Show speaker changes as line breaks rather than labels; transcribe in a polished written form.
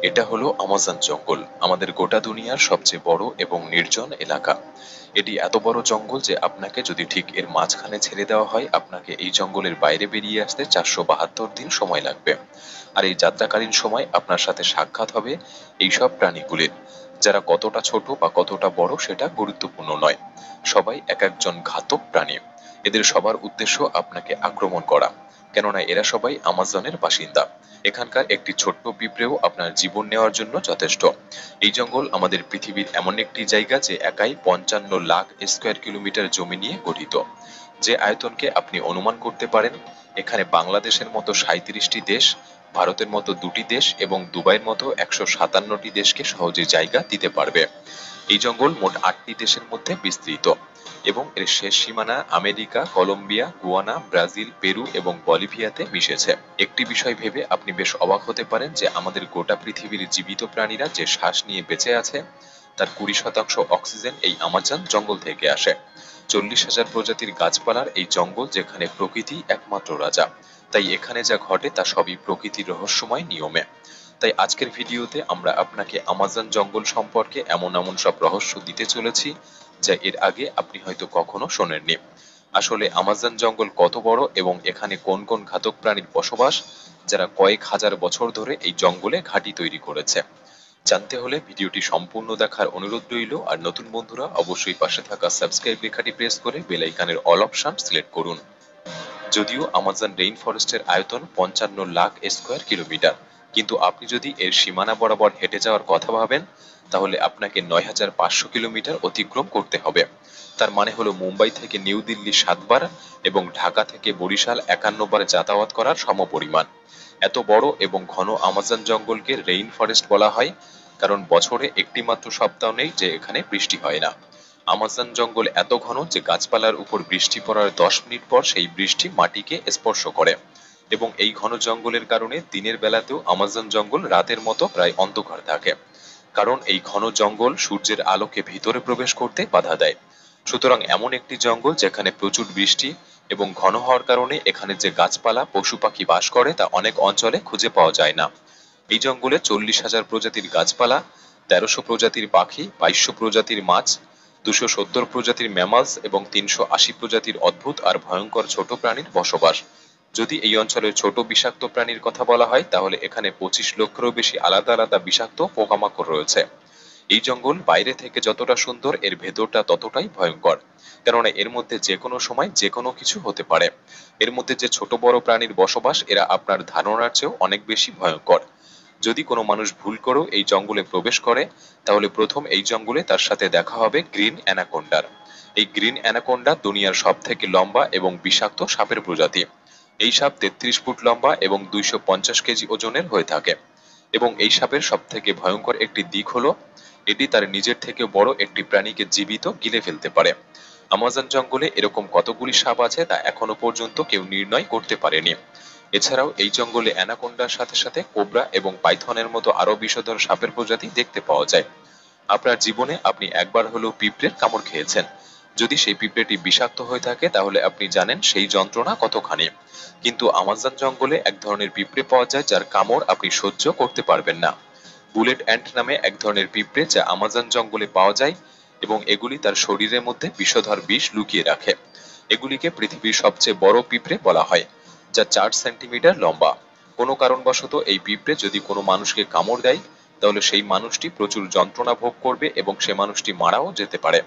এটা হলো আমাজন জঙ্গল, আমাদের গোটা দুনিয়ার সবচেয়ে বড় এবং নির্জন এলাকা। এটি এত বড় জঙ্গল যে আপনাকে যদি ঠিক এর মাঝখানে ছেড়ে দেওয়া হয়, আপনাকে এই জঙ্গলের বাইরে বেরিয়ে আসতে 472 দিন সময় লাগবে। আর এই যাত্রাকালীন সময় আপনার সাথে সাক্ষাৎ হবে এইসব প্রাণীগুলির, যারা কতটা ছোট বা কতটা বড় সেটা গুরুত্বপূর্ণ নয়। সবাই এক একজন ঘাতক প্রাণী। এদের সবার উদ্দেশ্য আপনাকে আক্রমণ করা, কেননা এরা সবাই আমাজনের বাসিন্দা। এখানকার একটি ছোট্ট পিঁপড়েও আপনার জীবন নেওয়ার জন্য যথেষ্ট। এই জঙ্গল আমাদের পৃথিবীর এমন একটি জায়গা যে একাই 55 লাখ স্কয়ার কিলোমিটার জমি নিয়ে গঠিত। যে আয়তনকে আপনি অনুমান করতে পারেন, এখানে বাংলাদেশের মতো 37টি দেশ, ভারতের মতো 2টি দেশ এবং দুবাইয়ের মতো 157টি দেশকে সহজে জায়গা দিতে পারবে। এই জঙ্গল মোট 8টি দেশের মধ্যে বিস্তৃত এবং এর শেষ সীমানা America, Colombia, Guyana, Brazil, Peru এবং বলিভিয়াতে মিশেছে। একটি বিষয় ভেবে আপনি বেশ অবাক হতে পারেন যে আমাদের গোটা পৃথিবীর জীবিত প্রাণীরা যে শ্বাস নিয়ে বেঁচে আছে তার 20% অক্সিজেন এই আমাজন জঙ্গল থেকে আসে। 40,000 প্রজাতির গাছপালার এই জঙ্গল, যেখানে প্রকৃতি একমাত্র রাজা। তাই এখানে যা ঘটে তা সবই প্রকৃতির রহস্যময় নিয়মে। তাই আজকের ভিডিওতে আমরা আপনাকে আমাজন জঙ্গল সম্পর্কে এমন এমন সব রহস্য দিতে চলেছি যা এর আগে আপনি হয়তো কখনো শোনেননি। আসলে আমাজন জঙ্গল কত বড় এবং এখানে কোন কোন ঘাতক প্রাণীর বসবাস, যারা কয়েক হাজার বছর ধরে এই জঙ্গলে ঘাঁটি তৈরি করেছে। জানতে হলে ভিডিওটি সম্পূর্ণ দেখার অনুরোধ রইল। আর নতুন বন্ধুরা অবশ্যই পাশে থাকা সাবস্ক্রাইব লেখাটি প্রেস করে বেল আইকনের অল অপশন সিলেক্ট করুন। যদিও আমাজন রেইন ফরেস্টের আয়তন 55 লাখ স্কয়ার কিলোমিটার, কিন্তু আপনি যদি এর সীমানা বরাবর হেঁটে যাওয়ার কথা ভাবেন, তাহলে আপনাকে 9,500 কিলোমিটার অতিক্রম করতে হবে। তার মানে হলো মুম্বাই থেকে নিউ দিল্লি 7 বার এবং ঢাকা থেকে বরিশাল 51 বার যাতায়াত করার সমপরিমাণ। এত বড় এবং ঘন আমাজন জঙ্গলকে রেইন ফরেস্ট বলা হয়, কারণ বছরে একটি মাত্র সপ্তাহ নেই যে এখানে বৃষ্টি হয় না। আমাজন জঙ্গল এত ঘন যে গাছপালার উপর বৃষ্টি পড়ার 10 মিনিট পর সেই বৃষ্টি মাটিকে স্পর্শ করে। এবং এই ঘন জঙ্গলের কারণে দিনের বেলাতেও আমাজন জঙ্গল রাতের মতো প্রায় অন্ধকার থাকে, কারণ এই ঘন জঙ্গল সূর্যের আলোকে ভিতরে প্রবেশ করতে বাধা দেয়। সুতরাং এমন একটি জঙ্গল যেখানে প্রচুর বৃষ্টি এবং ঘন হওয়ার কারণে এখানে যে গাছপালা, পশু পাখি বাস করে তা অনেক অঞ্চলে খুঁজে পাওয়া যায় না। এই জঙ্গলে 40,000 প্রজাতির গাছপালা, 1300 প্রজাতির পাখি, 2200 প্রজাতির মাছ, 270 প্রজাতির ম্যামালস এবং 380 প্রজাতির অদ্ভুত আর ভয়ঙ্কর ছোট প্রাণীর বসবাস। যদি এই অঞ্চলের ছোট বিষাক্ত প্রাণীর কথা বলা হয়, তাহলে এখানে 25 লক্ষেরও বেশি আলাদা আলাদা বিষাক্ত পোকামাকড় রয়েছে। এই জঙ্গল বাইরে থেকে যতটা সুন্দর, এর ভেতরটা ততটাই ভয়ঙ্কর, কেননা এর মধ্যে যে কোনো সময় যে কোনো কিছু হতে পারে। এর মধ্যে যে ছোট বড় প্রাণীর বসবাস, এরা আপনার ধারণার চেয়েও অনেক বেশি ভয়ঙ্কর। যদি কোনো মানুষ ভুল করেও এই জঙ্গলে প্রবেশ করে, তাহলে প্রথম এই জঙ্গলে তার সাথে দেখা হবে গ্রিন অ্যানাকোন্ডার। এই গ্রিন অ্যানাকোন্ডা দুনিয়ার সব থেকে লম্বা এবং বিষাক্ত সাপের প্রজাতি। এই সাপ 33 ফুট লম্বা এবং 250 কেজি ওজনের হয়ে থাকে। এবং এই সাপের সব থেকে ভয়ঙ্কর একটি দিক হলো এটি তার নিজের থেকে বড় একটি প্রাণীকে জীবিত গিলে ফেলতে পারে। আমাজন জঙ্গলে এরকম কতগুলি সাপ আছে তা এখনো পর্যন্ত কেউ নির্ণয় করতে পারেনি। এছাড়াও এই জঙ্গলে অ্যানাকোন্ডার সাথে সাথে কোবরা এবং পাইথনের মতো আরো বিষধর সাপের প্রজাতি দেখতে পাওয়া যায়। আপনার জীবনে আপনি একবার হলেও পিঁপড়ের কামড় খেয়েছেন। যদি সেই পিঁপড়েটি বিষাক্ত হয়ে থাকে, তাহলে আপনি জানেন সেই যন্ত্রণা কতখানি। কিন্তু আমাজন জঙ্গলে এক ধরনের পিঁপড়ে পাওয়া যায় যার কামড় আপনি সহ্য করতে পারবেন না। বুলেট অ্যান্ট নামে এক ধরনের পিঁপড়ে যা আমাজন জঙ্গলে পাওয়া যায়, এবং এগুলি তার শরীরের মধ্যে বিষধর বিষ লুকিয়ে রাখে। এগুলিকে পৃথিবীর সবচেয়ে বড় পিঁপড়ে বলা হয়, যা 4 সেন্টিমিটার লম্বা। কোনো কারণবশত এই পিঁপড়ে যদি কোনো মানুষকে কামড় দেয়, তাহলে সেই মানুষটি প্রচুর যন্ত্রণা ভোগ করবে এবং সে মানুষটি মারাও যেতে পারে।